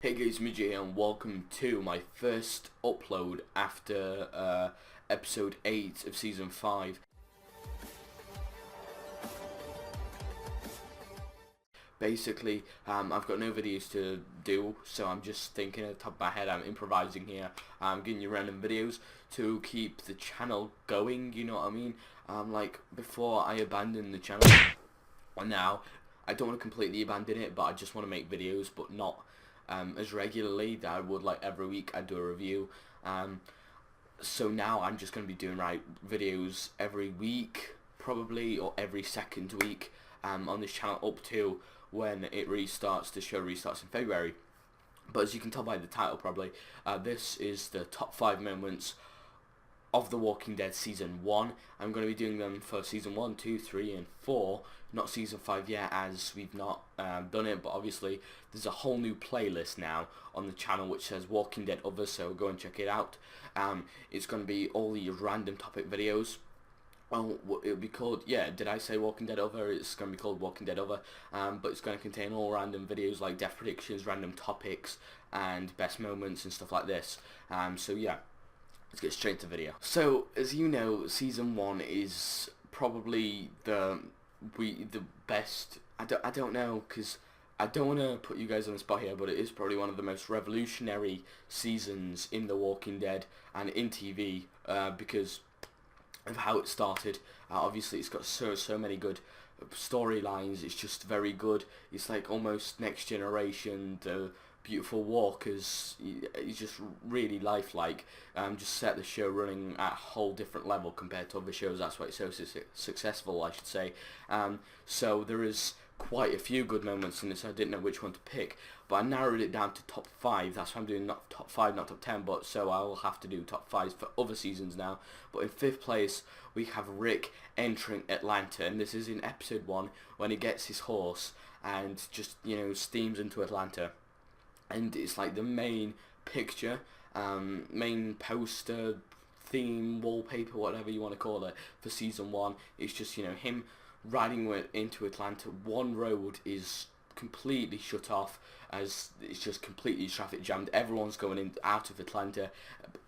Hey guys, Midge here and welcome to my first upload after episode 8 of season 5. Basically, I've got no videos to do, so I'm just thinking at the top of my head, I'm improvising here. I'm giving you random videos to keep the channel going, you know what I mean? Like, before I abandon the channel, and now, I don't want to completely abandon it, but I just want to make videos, but not as regularly that I would. Like every week I'd do a review. So now I'm just going to be doing videos every week, probably, or every second week on this channel up to when it restarts. The show restarts in February. But as you can tell by the title probably, this is the top 5 moments of The Walking Dead Season 1. I'm going to be doing them for Season 1, 2, 3 and 4, not Season 5 yet, as we've not done it, but obviously there's a whole new playlist now on the channel which says Walking Dead Other, so go and check it out. It's going to be all these random topic videos. Oh, it'll be called, yeah, did I say Walking Dead Other? It's going to be called Walking Dead Other, but it's going to contain all random videos like death predictions, random topics, and best moments and stuff like this. So yeah. Let's get straight to the video. So, as you know, Season 1 is probably the best. I don't know, because I don't want to put you guys on the spot here, but it is probably one of the most revolutionary seasons in The Walking Dead and in TV, because of how it started. Obviously, it's got so many good storylines. It's just very good. It's like almost Next Generation. The beautiful walkers, he's just really lifelike. Just set the show running at a whole different level compared to other shows. That's why it's so successful, I should say. So there is quite a few good moments in this. I didn't know which one to pick, but I narrowed it down to top 5. That's why I'm doing not top 5, not top 10, but so I will have to do top 5s for other seasons now. But in 5th place we have Rick entering Atlanta, and this is in episode 1 when he gets his horse and just, you know, steams into Atlanta. And it's like the main picture, main poster, theme, wallpaper, whatever you want to call it, for season 1. It's just, you know, him riding into Atlanta. One road is completely shut off, as it's just completely traffic jammed. Everyone's going in out of Atlanta.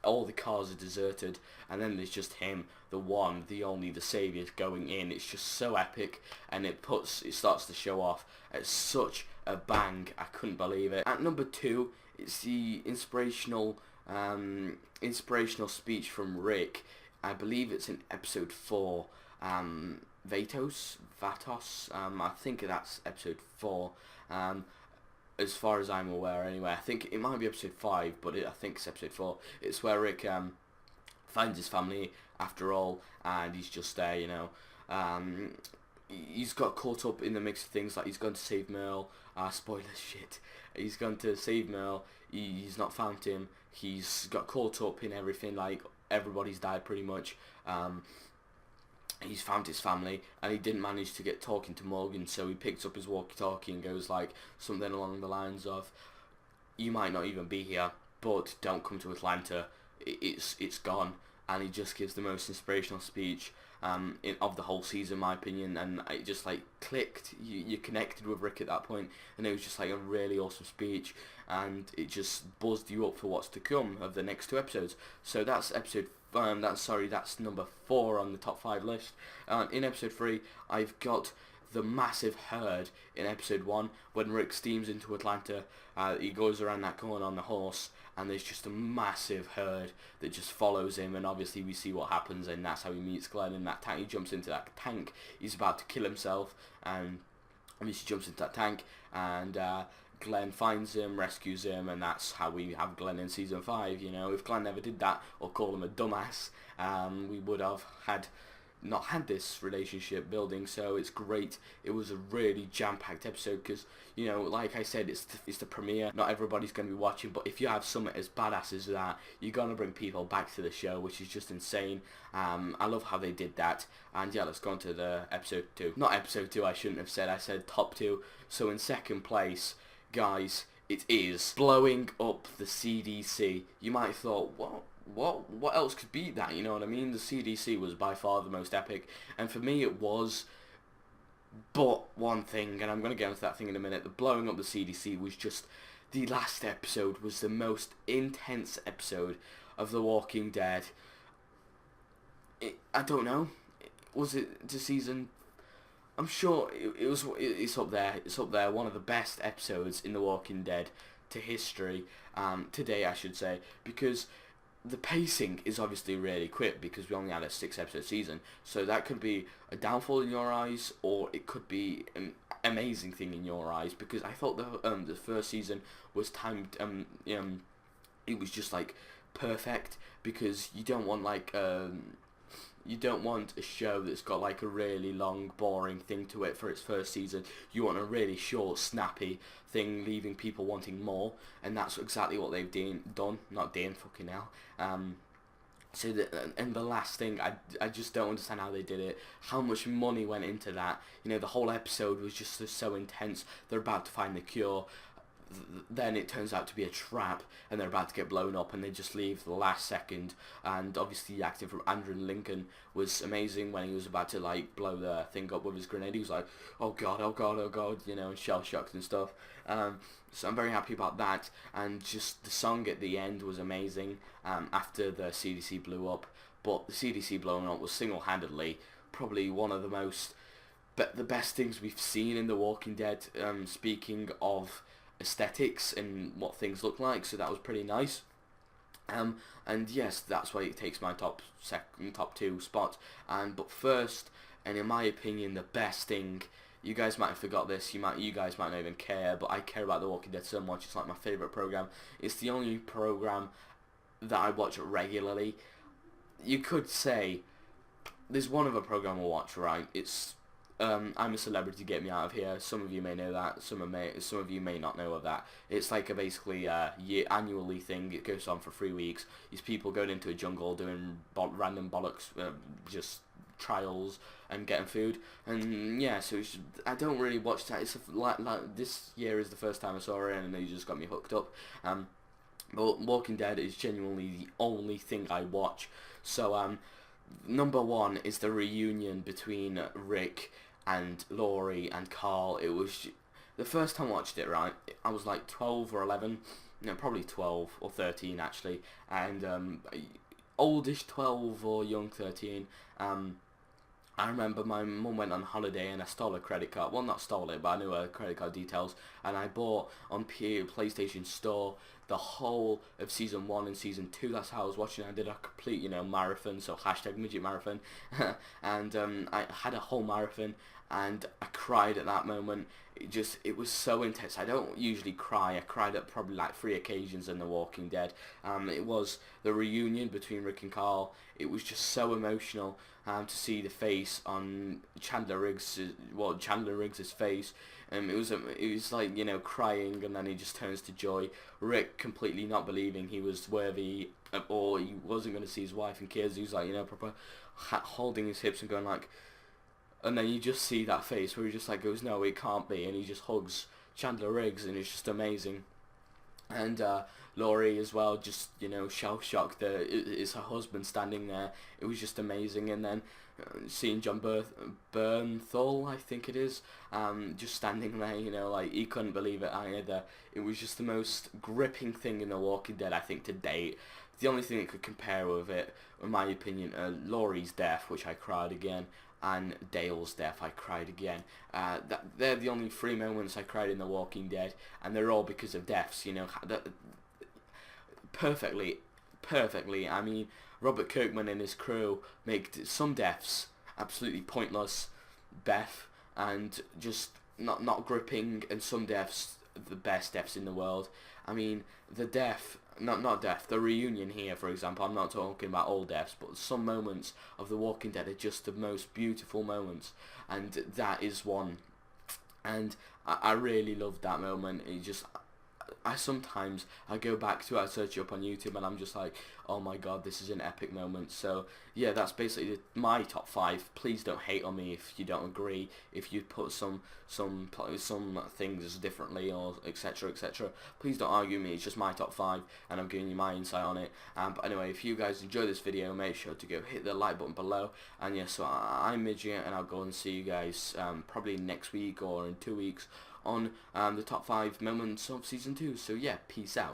All the cars are deserted, and then there's just him, the one, the only, the saviour, going in. It's just so epic, and it starts to show off at such a bang. I couldn't believe it. At number 2, it's the inspirational speech from Rick. I believe it's in episode 4. Vatos. I think that's episode 4. As far as I'm aware, anyway. I think it might be episode 5, but I think it's episode 4. It's where Rick finds his family after all, and he's just there, you know. He's got caught up in the mix of things, like he's going to save Merle. Spoiler shit. He's going to save Merle. He's not found him. He's got caught up in everything, like everybody's died pretty much. He's found his family, and he didn't manage to get talking to Morgan, so he picks up his walkie-talkie and goes like something along the lines of, "You might not even be here, but don't come to Atlanta. It's gone." And he just gives the most inspirational speech of the whole season, in my opinion, and it just like clicked. You connected with Rick at that point, and it was just like a really awesome speech, and it just buzzed you up for what's to come of the next 2 episodes. So that's that's number 4 on the top 5 list. In episode 3, I've got the massive herd in episode 1 when Rick steams into Atlanta. He goes around that corner on the horse, and there's just a massive herd that just follows him, and obviously we see what happens, and that's how he meets Glenn in that tank. He jumps into that tank. He's about to kill himself, and obviously jumps into that tank, and Glenn finds him, rescues him, and that's how we have Glenn in season 5. You know, if Glenn never did that, or call him a dumbass, we would have not had this relationship building. So it's great. It was a really jam-packed episode because, you know, like I said, it's the premiere. Not everybody's going to be watching, but if you have something as badass as that, you're going to bring people back to the show, which is just insane. I love how they did that. And yeah, let's go on to the episode 2. Not episode 2, I shouldn't have said. I said top 2. So in second place, guys, it is blowing up the CDC. You might have thought, what else could beat that? You know what I mean? The CDC was by far the most epic, and for me it was. But one thing, and I'm going to get into that thing in a minute, the blowing up the CDC was just the last episode was the most intense episode of The Walking Dead. I don't know. Was it the season? I'm sure it was. It's up there. It's up there. One of the best episodes in The Walking Dead to history. Today, I should say, because the pacing is obviously really quick because we only had a 6-episode season. So that could be a downfall in your eyes, or it could be an amazing thing in your eyes. Because I thought the first season was timed. It was just like perfect, because you don't want like you don't want a show that's got like a really long, boring thing to it for its first season. You want a really short, snappy thing, leaving people wanting more, and that's exactly what they've done. Not Dane, fucking hell. So and the last thing, I just don't understand how they did it. How much money went into that? You know, the whole episode was just so intense. They're about to find the cure. Then it turns out to be a trap, and they're about to get blown up, and they just leave the last second. And obviously the acting from Andrew Lincoln was amazing when he was about to like blow the thing up with his grenade. He was like, oh god, oh god, oh god, you know, and shell shocked and stuff. So I'm very happy about that, and just the song at the end was amazing. After the CDC blew up, but the CDC blowing up was single-handedly probably one of the the best things we've seen in The Walking Dead. Speaking of aesthetics and what things look like, so that was pretty nice. And yes, that's why it takes my top 2 spot. But first, and in my opinion, the best thing, you guys might have forgot this, you guys might not even care, but I care about The Walking Dead so much. It's like my favourite program. It's the only program that I watch regularly. You could say there's one other program I watch, right? It's I'm a Celebrity, Get Me Out of Here. Some of you may know that. Some of you may not know of that. It's like a basically annually thing. It goes on for 3 weeks. It's people going into a jungle doing random bollocks, just trials and getting food. And yeah, so I don't really watch that. It's like this year is the first time I saw it, and they just got me hooked up. But Walking Dead is genuinely the only thing I watch. So number 1 is the reunion between Rick and Laurie and Carl. It was the first time I watched it, right? I was like 12 or 11, no, probably 12 or 13 actually, and oldish 12 or young 13. I remember my mum went on holiday and I stole a credit card. Well, not stole it, but I knew her credit card details, and I bought on PlayStation Store the whole of Season 1 and Season 2. That's how I was watching. I did a complete, marathon, so #midget marathon. And I had a whole marathon, and I cried at that moment. It was so intense. I don't usually cry. I cried at probably like 3 occasions in The Walking Dead. It was the reunion between Rick and Carl. It was just so emotional to see the face on Chandler Riggs' face. It was like, crying, and then he just turns to joy. Rick completely not believing he was worthy, or he wasn't going to see his wife and kids. He was like, proper holding his hips and going like, and then you just see that face where he just like goes, no, it can't be, and he just hugs Chandler Riggs, and it's just amazing. And Laurie as well, just shell shocked that it's her husband standing there. It was just amazing. And then seeing John Bernthal, I think it is, just standing there, like he couldn't believe it either. It was just the most gripping thing in The Walking Dead, I think, to date. The only thing that could compare with it, in my opinion, Laurie's death, which I cried again, and Dale's death, I cried again. They're the only 3 moments I cried in The Walking Dead, and they're all because of deaths, perfectly. I mean, Robert Kirkman and his crew make some deaths absolutely pointless, and just not gripping, and some deaths the best deaths in the world. I mean, the death, the reunion here, for example, I'm not talking about all deaths, but some moments of The Walking Dead are just the most beautiful moments, and that is one. And I really loved that moment. I sometimes go back to it, I search it up on YouTube, and I'm just like, oh my god, this is an epic moment. So yeah, that's basically my top 5. Please don't hate on me if you don't agree, if you put some things differently, or etc. Please don't argue with me. It's just my top 5, and I'm giving you my insight on it. But anyway, if you guys enjoy this video, make sure to go hit the like button below. And yeah, so I'm Midget, and I'll go and see you guys probably next week or in 2 weeks on the top 5 moments of season 2. So yeah, peace out.